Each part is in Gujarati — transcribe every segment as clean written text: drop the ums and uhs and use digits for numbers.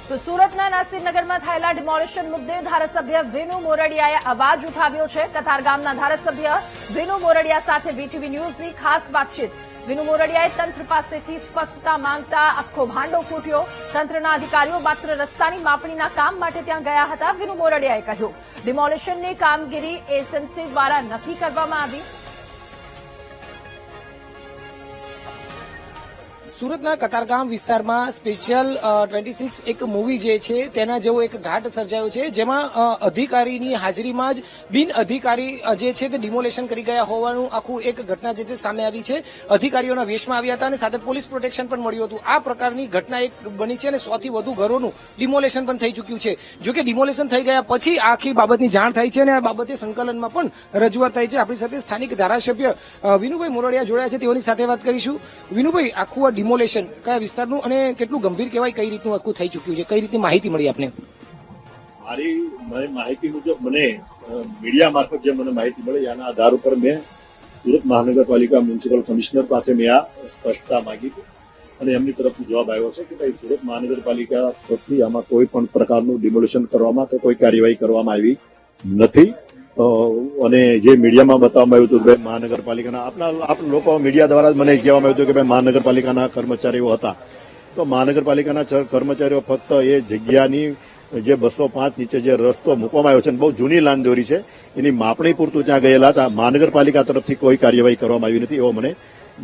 તો સુરતના નાસિરનગરમાં થયેલા ડિમોલિશન મુદ્દે ધારાસભ્ય વિનુ મોરડિયાએ અવાજ ઉઠાવ્યો છે। કતારગામના ધારાસભ્ય વિનુ મોરડિયા સાથે વીટીવી ન્યૂઝની ખાસ વાતચીત। વિનુ મોરડિયાએ તંત્ર પાસેથી સ્પષ્ટતા માંગતા આખો ભાંડો ફૂટ્યો। તંત્રના અધિકારીઓ માત્ર રસ્તાની માપણીના કામ માટે ત્યાં ગયા હતા। વિનુ મોરડિયાએ કહ્યું, ડિમોલિશનની કામગીરી એસએમસી દ્વારા નક્કી કરવામાં આવી। સુરતના કતારગામ વિસ્તારમાં સ્પેશિયલ 26 એક મૂવી જે છે તેના જેવો એક ઘાટ સર્જાયો છે, જેમાં અધિકારીની હાજરીમાં જ બિન અધિકારી જે છે તે ડિમોલેશન કરી ગયા હોવાનું આખું એક ઘટના જે છે સામે આવી છે। અધિકારીઓના વેશમાં આવ્યા હતા અને સાથે પોલીસ પ્રોટેક્શન પણ મળ્યું હતું। આ પ્રકારની ઘટના એક બની છે અને 100 થી વધુ ઘરોનું ડિમોલેશન પણ થઈ ચૂક્યું છે। જો કે ડિમોલેશન થઈ ગયા પછી આખી બાબતની જાણ થાય છે અને આ બાબતે સંકલનમાં પણ રજૂઆત થાય છે। આપણી સાથે સ્થાનિક ધારાસભ્ય વિનુભાઈ મોરડિયા જોડાયા છે, તેઓની સાથે વાત કરીશું। વિનુભાઈ, આખું ડિમોલેશન કયા વિસ્તારનું અને કેટલું ગંભીર કહેવાય, કઈ રીતનું આખું થઈ ચૂક્યું છે, કઈ રીતની માહિતી મળી આપને? મારી માહિતી મુજબ મને મીડિયા મારફત જે મને માહિતી મળી આના આધાર ઉપર મેં સુરત મહાનગરપાલિકા મ્યુનિસિપલ કમિશનર પાસે મેં આ સ્પષ્ટતા માંગી હતી અને એમની તરફથી જવાબ આવ્યો છે કે ભાઈ સુરત મહાનગરપાલિકા તરફથી આમાં કોઈ પણ પ્રકારનું ડિમોલિશન કરવામાં કે કોઈ કાર્યવાહી કરવામાં આવી નથી। અને જે મીડિયામાં બતાવવામાં આવ્યું હતું કે મહાનગરપાલિકાના આપણા લોકો મીડિયા દ્વારા મને કહેવામાં આવ્યું હતું કે ભાઈ મહાનગરપાલિકાના કર્મચારીઓ હતા, તો મહાનગરપાલિકાના કર્મચારીઓ ફક્ત એ જગ્યાની જે 205 નીચે જે રસ્તો મૂકવામાં આવ્યો છે બહુ જૂની લાઈન દોરી છે એની માપણી પૂરતું ત્યાં ગયેલા હતા। મહાનગરપાલિકા તરફથી કોઈ કાર્યવાહી કરવામાં આવી નથી એવો મને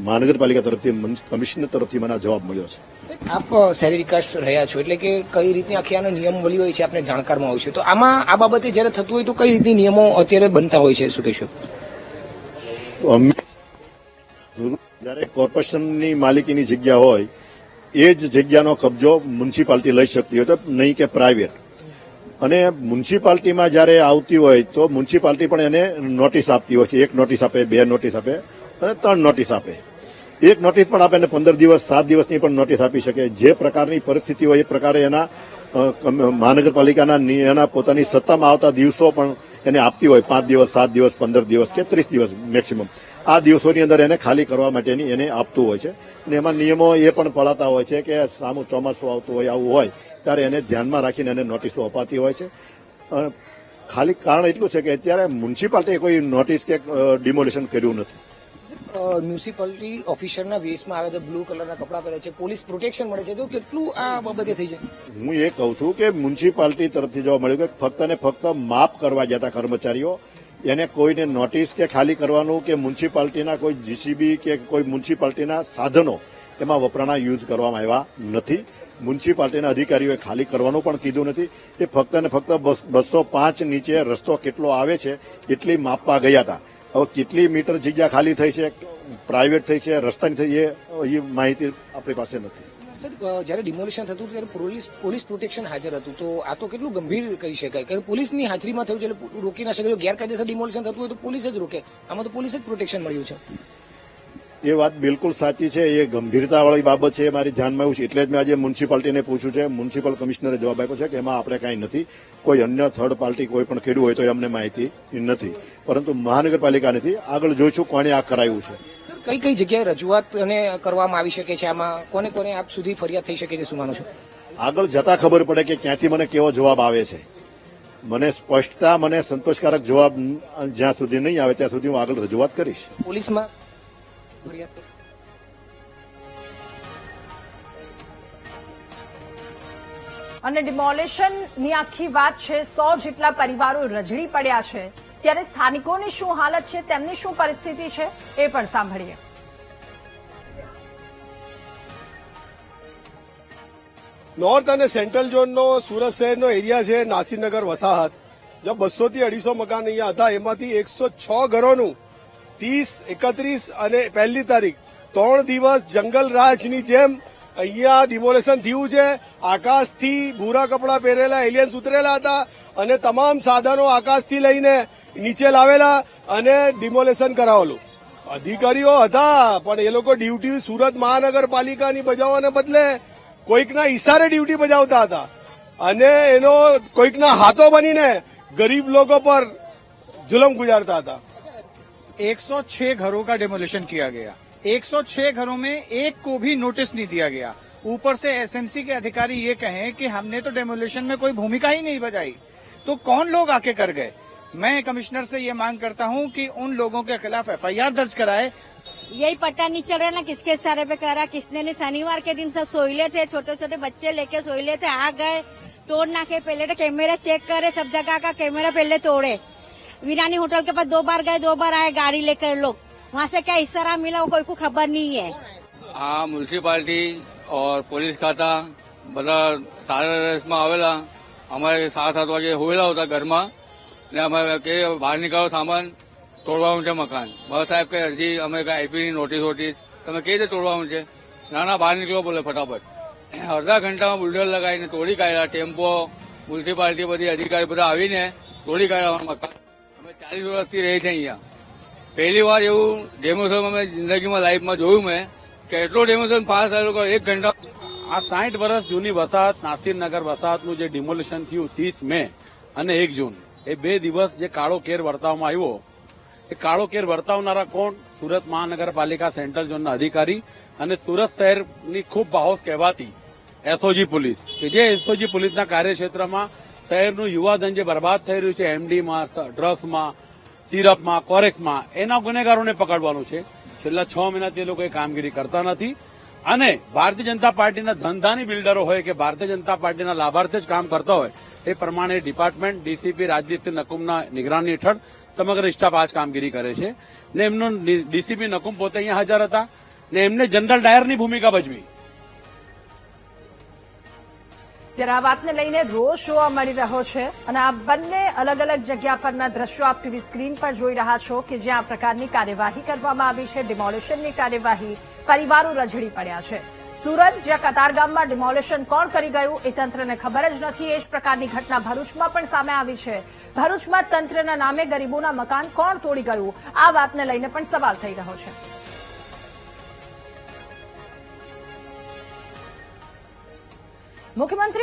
મહાનગરપાલિકા તરફથી કમિશનર તરફથી મને જવાબ મળ્યો છે। આપ શહેરી વિકાસ રહ્યા છો એટલે કે કઈ રીતની આખી આનો નિયમાવલી હોય છે આપને જાણકારમાં હોય છે, તો આમાં આ બાબતે જયારે થતું હોય તો કઈ રીતની નિયમો અત્યારે બનતા હોય છે, શું કહેશો? જયારે કોર્પોરેશનની માલિકીની જગ્યા હોય એ જ જગ્યાનો કબજો મ્યુનિસિપાલિટી લઈ શકતી હોય તો નહીં કે પ્રાઇવેટ, અને મ્યુનિસિપાલિટીમાં જયારે આવતી હોય તો મ્યુનિસિપાલિટી પણ એને નોટિસ આપતી હોય છે। 1 નોટિસ આપે, 2 નોટિસ આપે અને 3 નોટિસ આપે। 1 નોટિસ પણ આપે અને 15 દિવસ 7 દિવસની પણ નોટિસ આપી શકે। જે પ્રકારની પરિસ્થિતિ હોય એ પ્રકારે એના મહાનગરપાલિકાના એના પોતાની સત્તામાં આવતા દિવસો પણ એને આપતી હોય, 5 દિવસ, 7 દિવસ, 15 દિવસ કે 30 દિવસ મેક્સિમમ। આ દિવસોની અંદર એને ખાલી કરવા માટેની એને આપતું હોય છે અને એમાં નિયમો એ પણ પડાતા હોય છે કે સામું ચોમાસું આવતું હોય આવું હોય ત્યારે એને ધ્યાનમાં રાખીને એને નોટિસો અપાતી હોય છે। ખાલી કારણ એટલું છે કે અત્યારે મ્યુનિસિપાલિટીએ કોઈ નોટિસ કે ડિમોલિશન કર્યું નથી। મ્યુનિસિપાલિટી ઓફિસરના વેશમાં આવે છે, બ્લુ કલરના કપડા પહેરે છે, પોલીસ પ્રોટેક્શન મળે છે, તો કેટલું આ બાબતે થઈ જાય? હું એ કહું છું કે મ્યુનિસિપાલિટી તરફથી જોવા મળ્યું કે ફક્ત ને ફક્ત માપ કરવા ગયા હતા કર્મચારીઓ, એને કોઈને નોટિસ કે ખાલી કરવાનું કે મ્યુનિસિપાલિટીના કોઈ જીસીબી કે કોઈ મ્યુનિસિપાલિટીના સાધનો એમાં વપરાના યુઝ કરવામાં આવ્યા નથી। મ્યુનિસિપાલિટીના અધિકારીઓએ ખાલી કરવાનું પણ કીધું નથી। એ ફક્ત ને ફક્ત 205 નીચે રસ્તો કેટલો આવે છે એટલી માપવા ગયા હતા। હવે કેટલી મીટર જગ્યા ખાલી થઈ છે, પ્રાઇવેટ થઈ છે, રસ્તાની થઈ છે, એ માહિતી આપણી પાસે નથી। સર, જયારે ડિમોલિશન થતું ત્યારે પોલીસ પ્રોટેક્શન હાજર હતું, તો આ તો કેટલું ગંભીર કહી શકાય કે પોલીસની હાજરીમાં થયું છે એટલે રોકી ના શકે। જો ગેરકાયદેસર ડિમોલિશન થતું હોય તો પોલીસ જ રોકે, આમાં તો પોલીસ જ પ્રોટેક્શન મળ્યું છે। એ વાત બિલકુલ સાચી છે, એ ગંભીરતાવાળી બાબત છે, મારી ધ્યાનમાં આવ્યું છે એટલે જ મેં આજે મ્યુનિસિપાલિટીને પૂછ્યું છે। મ્યુનિસિપલ કમિશનરે જવાબ આપ્યો છે કે એમાં આપણે કાંઈ નથી, કોઈ અન્ય થર્ડ પાર્ટી કોઈ પણ કર્યું હોય તો અમને માહિતી નથી, પરંતુ મહાનગરપાલિકા નથી। આગળ જોઈશું કોણે આ કરાયું છે। કઈ કઈ જગ્યાએ રજૂઆત અને કરવામાં આવી શકે છે, આમાં કોને કોને આપ સુધી ફરિયાદ થઈ શકે છે, શું માનો છો? આગળ જતા ખબર પડે કે ક્યાંથી મને કેવો જવાબ આવે છે। મને સ્પષ્ટતા, મને સંતોષકારક જવાબ જ્યાં સુધી નહીં આવે ત્યાં સુધી હું આગળ રજૂઆત કરીશ। પોલીસમાં અને ડિમોલિશનની આખી વાત છે, 100 જેટલા પરિવારો રજડી પડ્યા છે, ત્યારે સ્થાનિકોની શું હાલત છે, તેમની શું પરિસ્થિતિ છે એ પણ સાંભળીએ। નોર્થ અને સેન્ટ્રલ ઝોનનો સુરત શહેરનો એરિયા છે નાસિરનગર વસાહત, જ્યાં 200 થી 250 મકાન અહીંયા હતા, એમાંથી 106 ઘરોનું 30, 31 અને 1 તારીખ 3 દિવસ જંગલ રાજની જેમ અહીંયા ડિમોલેશન થયું છે। આકાશથી ભૂરા કપડાં પહેરેલા એલિયન્સ ઉતરેલા હતા અને તમામ સાધનો આકાશથી લઈને નીચે લાવેલા અને ડિમોલેશન કરાવેલું। અધિકારીઓ હતા પણ એ લોકો ડ્યુટી સુરત મહાનગરપાલિકાની બજાવવાને બદલે કોઈકના ઇશારે ડ્યુટી બજાવતા હતા અને એનો કોઈકના હાથો બનીને ગરીબ લોકો પર जुल्म गुजारता था। 106 घरों का डेमोलिशन किया गया, 106 घरों में एक को भी नोटिस नहीं दिया गया। ऊपर से एसएमसी के अधिकारी ये कहें कि हमने तो डेमोलिशन में कोई भूमिका ही नहीं बजाई, तो कौन लोग आके कर गए। मैं कमिश्नर से ये मांग करता हूं कि उन लोगों के खिलाफ एफआईआर दर्ज कराए। यही पता नहीं चल रहा ना किसके इशारे पे करा, किसने ने। शनिवार के दिन सब सोइले थे, छोटे छोटे बच्चे लेके सोइले थे, आ गए तोड़ नाके। पहले तो कैमरा चेक करे, सब जगह का कैमरा पहले तोड़े। वीरानी होटल के पास 2 बार गए, 2 बार आए गाड़ी लेकर लोग। वहाँ से क्या इशारा मिला वो कोई को खबर नहीं है। हाँ, म्युनिसिपालिटी और પોલીસ ખાતા બધા સારા રસમાં આવેલા. અમારે 7-7 વાગે હોયેલા હતા ઘરમાં ને અમે કે બહાર નીકળો, સામાન તોડવાનું છે મકાન. બસ સાહેબ કે અરજી અમે આપીની નોટિસ તમે કઈ રીતે તોડવાનું છે? ના બહાર નીકળો બોલે ફટાફટ. અડધા ઘંટામાં બુલડોઝર લગાવીને તોડી કાઢ્યા. ટેમ્પો, મ્યુનિસિપાલિટી બધી અધિકારી બધા આવીને તોડી કાઢ્યા અમારું મકાન. અમે 40 વર્ષથી રહી છે અહીંયા. પહેલી વાર એવું ડેમોશન અમે જિંદગીમાં લાઈફમાં જોયું મેં કે એટલો ડેમોશન પાસ થયેલો કે 1 ઘંટા. આ 60 વર્ષ જૂની વસાહત નાસિરનગર વસાહતનું જે ડિમોલિશન થયું 30 મે અને 1 જૂન, એ 2 દિવસ જે કાળો કેર વર્તાવવામાં આવ્યો, એ કાળો કેર વર્તાવનારા કોણ? સુરત મહાનગરપાલિકા સેન્ટ્રલ ઝોનના અધિકારી અને સુરત શહેરની ખૂબ બાહોશ કહેવાતી એસઓજી પોલીસ, કે જે એસઓજી પોલીસના કાર્યક્ષેત્રમાં શહેરનું યુવાધન જે બરબાદ થઈ રહ્યું છે એમડીમાં, ડ્રગ્સમાં, સિરપમાં, કોરેક્સમાં, એના ગુનેગારોને પકડવાનું છે. છેલ્લા 6 મહિનાથી એ લોકો કામગીરી કરતા નથી. અને ભારતીય જનતા પાર્ટીના ધંધાની બિલ્ડરો હોય કે ભારતીય જનતા પાર્ટીના લાભાર્થી જ કામ કરતા હોય, એ પ્રમાણે ડિપાર્ટમેન્ટ ડીસીપી રાજદીપસિંહ નકુમના નિગરાની હેઠળ સમગ્ર સ્ટાફ આ જ કામગીરી કરે છે. ને એમનું ડીસીપી નકુમ પોતે અહીંયા હાજર હતા ને એમને જનરલ ડાયરની ભૂમિકા ભજવી. ત્યારે આ વાતને લઈને રોષ જોવા મળી રહ્યો છે અને આ બંને અલગ અલગ જગ્યા પરના દ્રશ્યો આપ ટીવી સ્ક્રીન પર જોઈ રહ્યા છો કે જ્યાં આ પ્રકારની કાર્યવાહી કરવામાં આવી છે. ડિમોલિશનની કાર્યવાહી, પરિવારો રઝળી પડ્યા છે. સુરત, જ્યાં કતારગામમાં ડિમોલિશન કોણ કરી ગયું એ તંત્રને ખબર જ નથી. એ જ પ્રકારની ઘટના ભરૂચમાં પણ સામે આવી છે. ભરૂચમાં તંત્રના નામે ગરીબોના મકાન કોણ તોડી ગયું, આ વાતને લઈને પણ સવાલ થઈ રહ્યો છે. મુખ્યમંત્રી